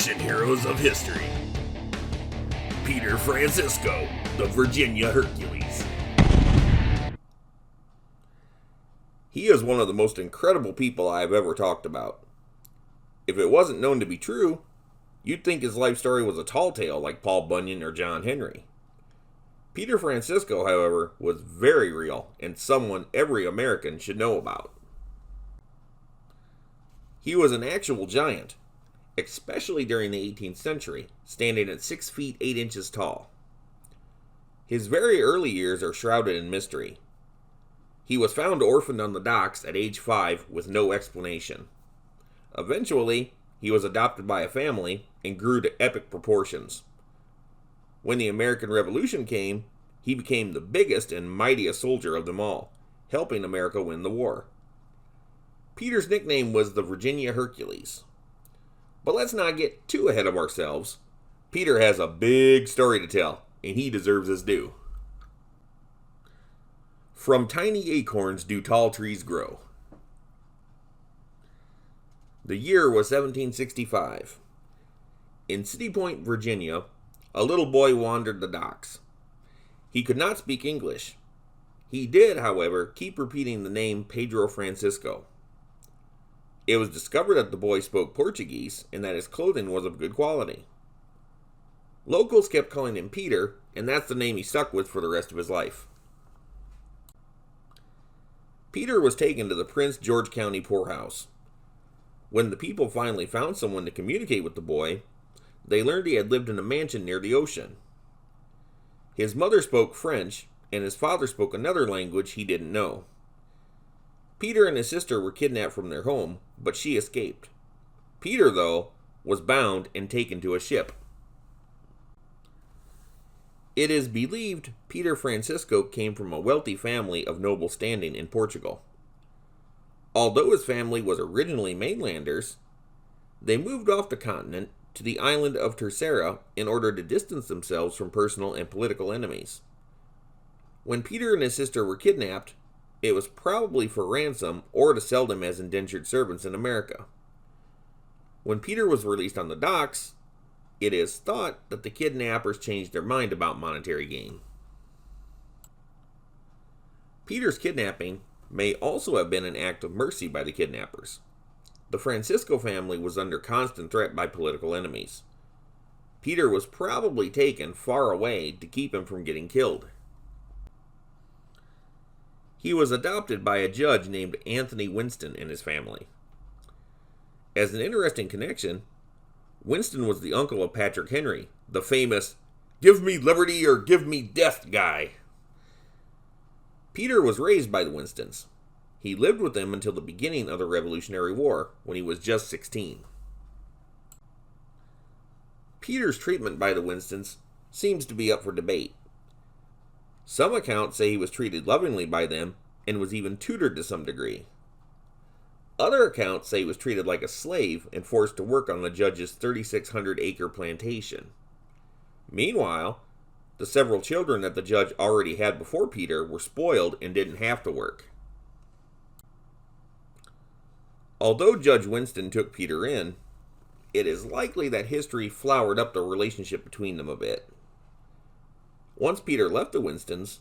Action heroes of history. Peter Francisco, the Virginia Hercules. He is one of the most incredible people I have ever talked about. If it wasn't known to be true, you'd think his life story was a tall tale like Paul Bunyan or John Henry. Peter Francisco, however, was very real and someone every American should know about. He was an actual giant, especially during the 18th century, standing at 6 feet 8 inches tall. His very early years are shrouded in mystery. He was found orphaned on the docks at age 5 with no explanation. Eventually, he was adopted by a family and grew to epic proportions. When the American Revolution came, he became the biggest and mightiest soldier of them all, helping America win the war. Peter's nickname was the Virginia Hercules. But let's not get too ahead of ourselves. Peter has a big story to tell, and he deserves his due. From tiny acorns do tall trees grow. The year was 1765. In City Point, Virginia, a little boy wandered the docks. He could not speak English. He did, however, keep repeating the name Pedro Francisco. It was discovered that the boy spoke Portuguese and that his clothing was of good quality. Locals kept calling him Peter, and that's the name he stuck with for the rest of his life. Peter was taken to the Prince George County poorhouse. When the people finally found someone to communicate with the boy, they learned he had lived in a mansion near the ocean. His mother spoke French, and his father spoke another language he didn't know. Peter and his sister were kidnapped from their home, but she escaped. Peter, though, was bound and taken to a ship. It is believed Peter Francisco came from a wealthy family of noble standing in Portugal. Although his family was originally mainlanders, they moved off the continent to the island of Terceira in order to distance themselves from personal and political enemies. When Peter and his sister were kidnapped, it was probably for ransom or to sell them as indentured servants in America. When Peter was released on the docks, it is thought that the kidnappers changed their mind about monetary gain. Peter's kidnapping may also have been an act of mercy by the kidnappers. The Francisco family was under constant threat by political enemies. Peter was probably taken far away to keep him from getting killed. He was adopted by a judge named Anthony Winston and his family. As an interesting connection, Winston was the uncle of Patrick Henry, the famous "give me liberty or give me death" guy. Peter was raised by the Winstons. He lived with them until the beginning of the Revolutionary War, when he was just 16. Peter's treatment by the Winstons seems to be up for debate. Some accounts say he was treated lovingly by them and was even tutored to some degree. Other accounts say he was treated like a slave and forced to work on the judge's 3,600-acre plantation. Meanwhile, the several children that the judge already had before Peter were spoiled and didn't have to work. Although Judge Winston took Peter in, it is likely that history flowered up the relationship between them a bit. Once Peter left the Winstons,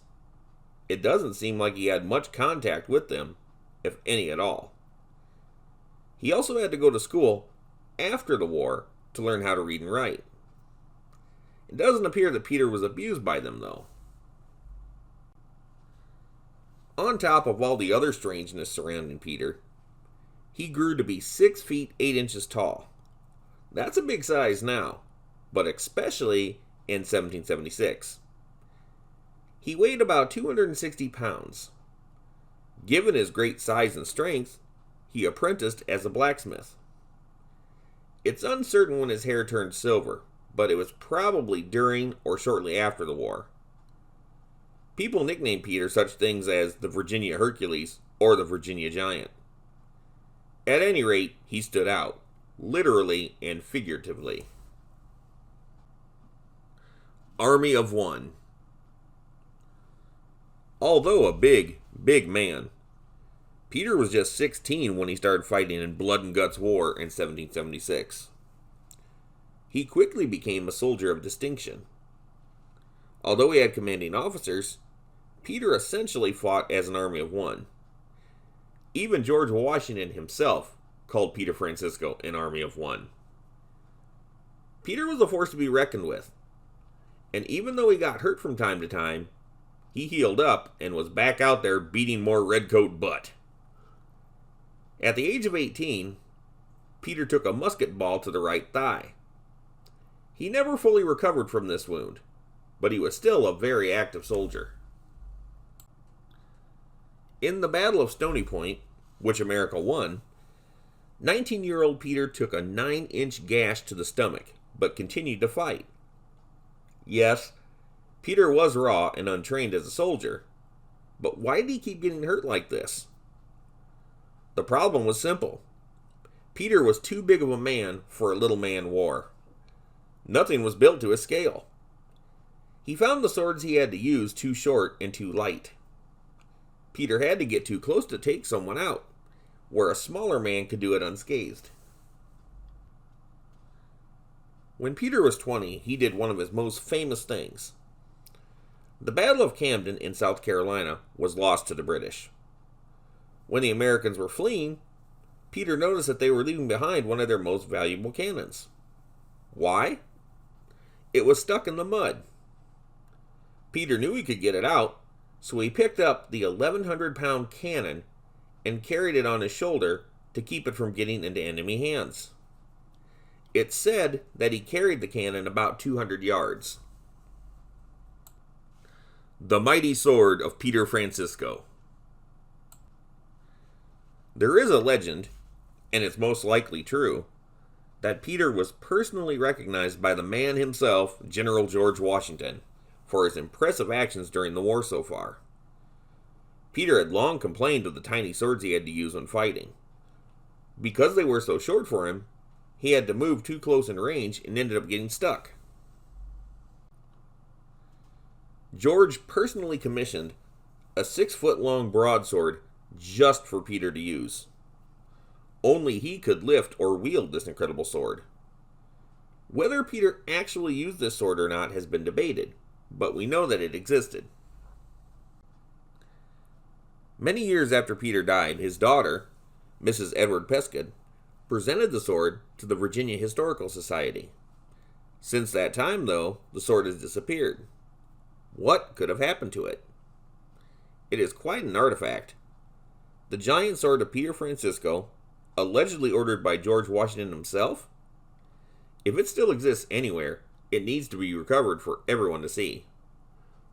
it doesn't seem like he had much contact with them, if any at all. He also had to go to school after the war to learn how to read and write. It doesn't appear that Peter was abused by them, though. On top of all the other strangeness surrounding Peter, he grew to be 6 feet 8 inches tall. That's a big size now, but especially in 1776. He weighed about 260 pounds. Given his great size and strength, he apprenticed as a blacksmith. It's uncertain when his hair turned silver, but it was probably during or shortly after the war. People nicknamed Peter such things as the Virginia Hercules or the Virginia Giant. At any rate, he stood out, literally and figuratively. Army of One. Although a big man, Peter was just 16 when he started fighting in Blood and Guts War in 1776. he quickly became a soldier of distinction. Although he had commanding officers, Peter essentially fought as an army of one. Even George Washington himself called Peter Francisco an army of one. Peter was a force to be reckoned with, and even though he got hurt from time to time, he healed up and was back out there beating more redcoat butt. At the age of 18, Peter took a musket ball to the right thigh. He never fully recovered from this wound, but he was still a very active soldier. In the Battle of Stony Point, which America won, 19-year-old Peter took a 9-inch gash to the stomach, but continued to fight. Yes, Peter was raw and untrained as a soldier, but why did he keep getting hurt like this? The problem was simple. Peter was too big of a man for a little man war. Nothing was built to his scale. He found the swords he had to use too short and too light. Peter had to get too close to take someone out, where a smaller man could do it unscathed. When Peter was 20, he did one of his most famous things. The Battle of Camden in South Carolina was lost to the British. When the Americans were fleeing, Peter noticed that they were leaving behind one of their most valuable cannons. Why? It was stuck in the mud. Peter knew he could get it out, so he picked up the 1,100-pound cannon and carried it on his shoulder to keep it from getting into enemy hands. It's said that he carried the cannon about 200 yards. The mighty sword of Peter Francisco. There is a legend, and it's most likely true, that Peter was personally recognized by the man himself, General George Washington, for his impressive actions during the war so far. Peter had long complained of the tiny swords he had to use when fighting. Because they were so short for him, he had to move too close in range and ended up getting stuck. George personally commissioned a 6-foot-long broadsword just for Peter to use. Only he could lift or wield this incredible sword. Whether Peter actually used this sword or not has been debated, but we know that it existed. Many years after Peter died, his daughter, Mrs. Edward Pescud, presented the sword to the Virginia Historical Society. Since that time, though, the sword has disappeared. What could have happened to it? It is quite an artifact. The giant sword of Peter Francisco, allegedly ordered by George Washington himself? If it still exists anywhere, it needs to be recovered for everyone to see.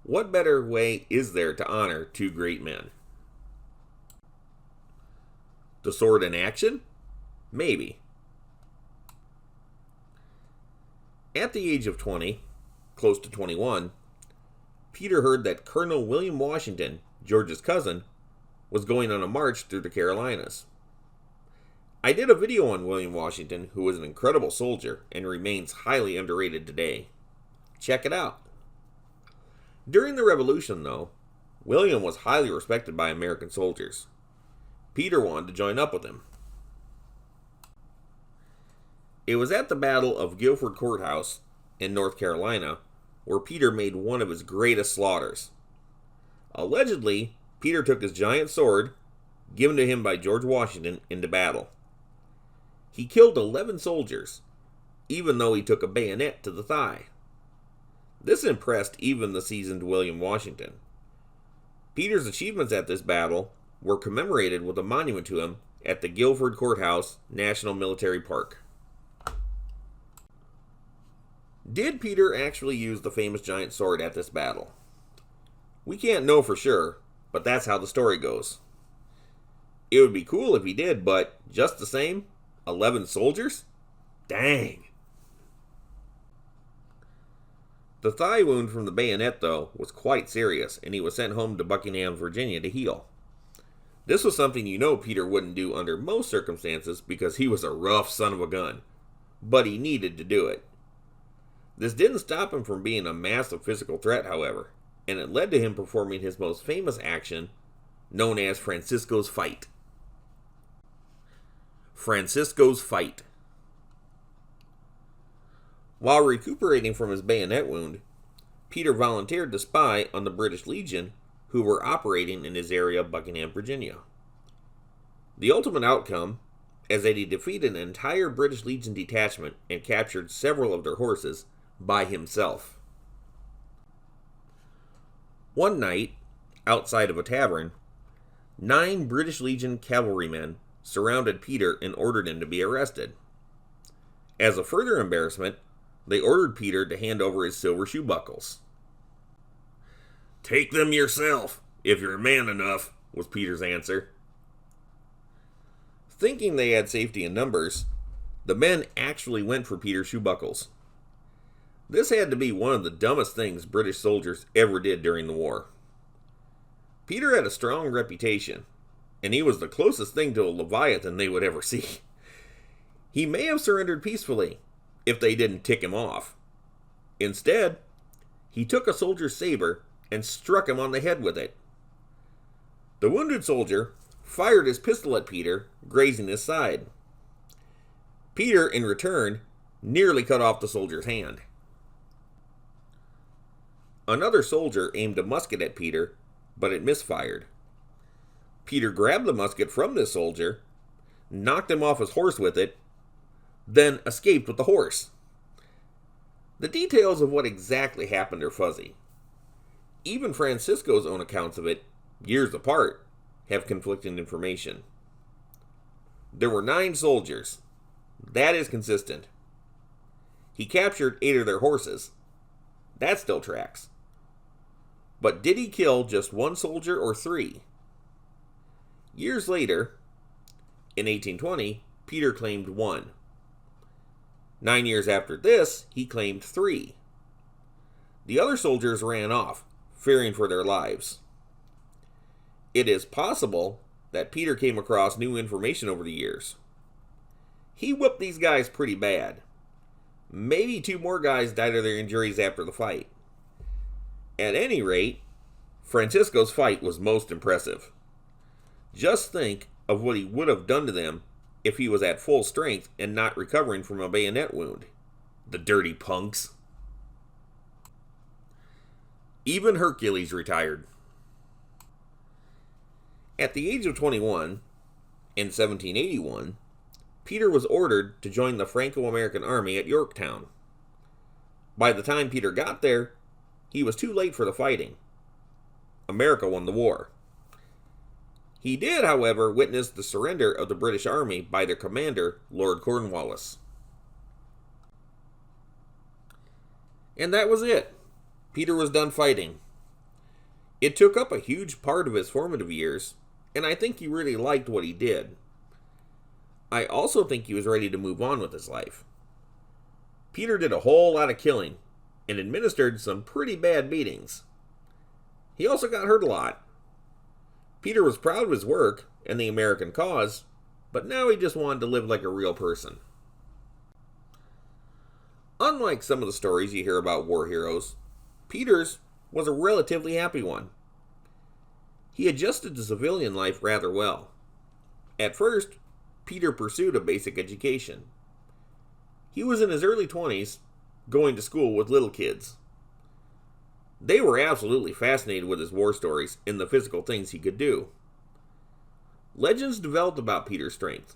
What better way is there to honor two great men? The sword in action? Maybe. At the age of 20, close to 21, Peter heard that Colonel William Washington, George's cousin, was going on a march through the Carolinas. I did a video on William Washington, who was an incredible soldier and remains highly underrated today. Check it out. During the Revolution, though, William was highly respected by American soldiers. Peter wanted to join up with him. It was at the Battle of Guilford Courthouse in North Carolina where Peter made one of his greatest slaughters. Allegedly, Peter took his giant sword, given to him by George Washington, into battle. He killed 11 soldiers, even though he took a bayonet to the thigh. This impressed even the seasoned William Washington. Peter's achievements at this battle were commemorated with a monument to him at the Guilford Courthouse National Military Park. Did Peter actually use the famous giant sword at this battle? We can't know for sure, but that's how the story goes. It would be cool if he did, but just the same, 11 soldiers? Dang. The thigh wound from the bayonet, though, was quite serious, and he was sent home to Buckingham, Virginia to heal. This was something you know Peter wouldn't do under most circumstances because he was a rough son of a gun, but he needed to do it. This didn't stop him from being a massive physical threat, however, and it led to him performing his most famous action, known as Francisco's Fight. Francisco's Fight. While recuperating from his bayonet wound, Peter volunteered to spy on the British Legion who were operating in his area of Buckingham, Virginia. The ultimate outcome is that he defeated an entire British Legion detachment and captured several of their horses by himself. One night, outside of a tavern, 9 British Legion cavalrymen surrounded Peter and ordered him to be arrested. As a further embarrassment, they ordered Peter to hand over his silver shoe buckles. "Take them yourself, if you're man enough," was Peter's answer. Thinking they had safety in numbers, the men actually went for Peter's shoe buckles. This had to be one of the dumbest things British soldiers ever did during the war. Peter had a strong reputation, and he was the closest thing to a Leviathan they would ever see. He may have surrendered peacefully if they didn't tick him off. Instead, he took a soldier's saber and struck him on the head with it. The wounded soldier fired his pistol at Peter, grazing his side. Peter, in return, nearly cut off the soldier's hand. Another soldier aimed a musket at Peter, but it misfired. Peter grabbed the musket from this soldier, knocked him off his horse with it, then escaped with the horse. The details of what exactly happened are fuzzy. Even Francisco's own accounts of it, years apart, have conflicting information. There were 9 soldiers. That is consistent. He captured 8 of their horses. That still tracks. But did he kill just 1 soldier or 3? Years later, in 1820, Peter claimed 1. 9 years after this, he claimed 3. The other soldiers ran off, fearing for their lives. It is possible that Peter came across new information over the years. He whipped these guys pretty bad. Maybe 2 more guys died of their injuries after the fight. At any rate, Francisco's fight was most impressive. Just think of what he would have done to them if he was at full strength and not recovering from a bayonet wound. The dirty punks. Even Hercules retired. At the age of 21, in 1781, Peter was ordered to join the Franco-American Army at Yorktown. By the time Peter got there, he was too late for the fighting. America won the war. He did, however, witness the surrender of the British Army by their commander, Lord Cornwallis. And that was it. Peter was done fighting. It took up a huge part of his formative years, and I think he really liked what he did. I also think he was ready to move on with his life. Peter did a whole lot of killing, and administered some pretty bad beatings. He also got hurt a lot. Peter was proud of his work and the American cause, but now he just wanted to live like a real person. Unlike some of the stories you hear about war heroes, Peter's was a relatively happy one. He adjusted to civilian life rather well. At first, Peter pursued a basic education. He was in his early 20s, going to school with little kids. They were absolutely fascinated with his war stories and the physical things he could do. Legends developed about Peter's strength,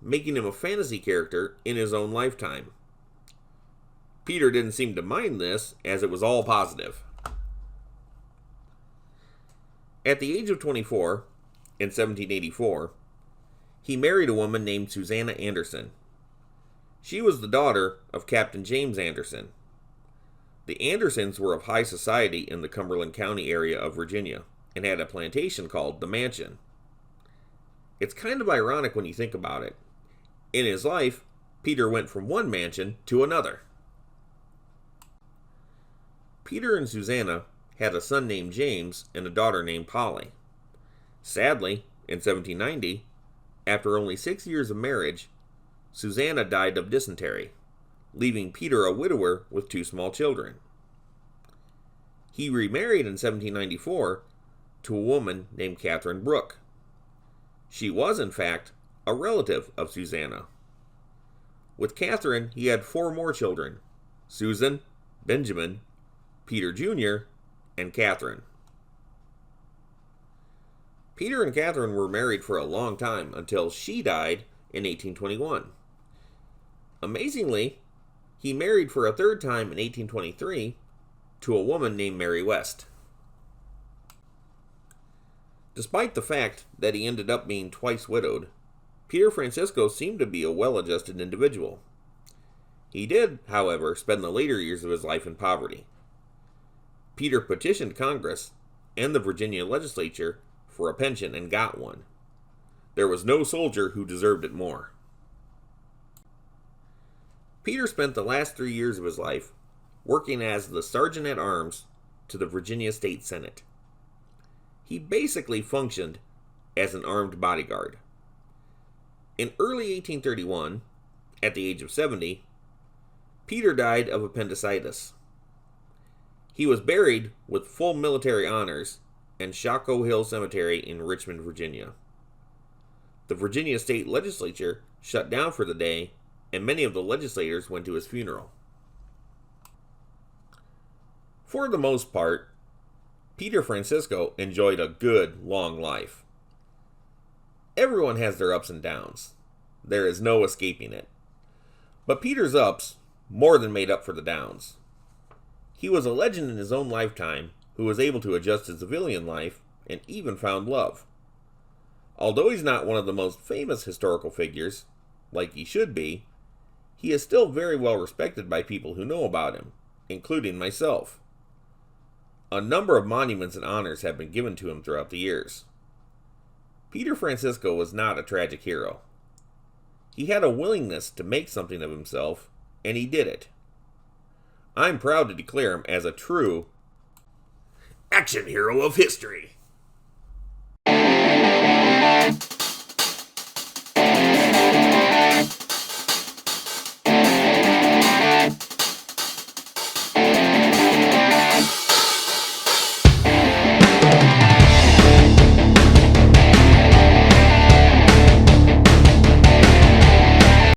making him a fantasy character in his own lifetime. Peter didn't seem to mind this, as it was all positive. At the age of 24, in 1784, he married a woman named Susanna Anderson. She was the daughter of Captain James Anderson. The Andersons were of high society in the Cumberland County area of Virginia and had a plantation called the Mansion. It's kind of ironic when you think about it. In his life, Peter went from one mansion to another. Peter and Susanna had a son named James and a daughter named Polly. Sadly, in 1790, after only 6 years of marriage, Susanna died of dysentery, leaving Peter a widower with 2 small children. He remarried in 1794 to a woman named Catherine Brooke. She was, in fact, a relative of Susanna. With Catherine, he had 4 more children, Susan, Benjamin, Peter Jr., and Catherine. Peter and Catherine were married for a long time until she died in 1821. Amazingly, he married for a third time in 1823 to a woman named Mary West. Despite the fact that he ended up being twice widowed, Peter Francisco seemed to be a well-adjusted individual. He did, however, spend the later years of his life in poverty. Peter petitioned Congress and the Virginia legislature for a pension and got one. There was no soldier who deserved it more. Peter spent the last 3 years of his life working as the Sergeant at Arms to the Virginia State Senate. He basically functioned as an armed bodyguard. In early 1831, at the age of 70, Peter died of appendicitis. He was buried with full military honors in Shockoe Hill Cemetery in Richmond, Virginia. The Virginia State Legislature shut down for the day, and many of the legislators went to his funeral. For the most part, Peter Francisco enjoyed a good, long life. Everyone has their ups and downs. There is no escaping it. But Peter's ups more than made up for the downs. He was a legend in his own lifetime who was able to adjust his civilian life and even found love. Although he's not one of the most famous historical figures, like he should be, he is still very well respected by people who know about him, including myself. A number of monuments and honors have been given to him throughout the years. Peter Francisco was not a tragic hero. He had a willingness to make something of himself, and he did it. I'm proud to declare him as a true action hero of history.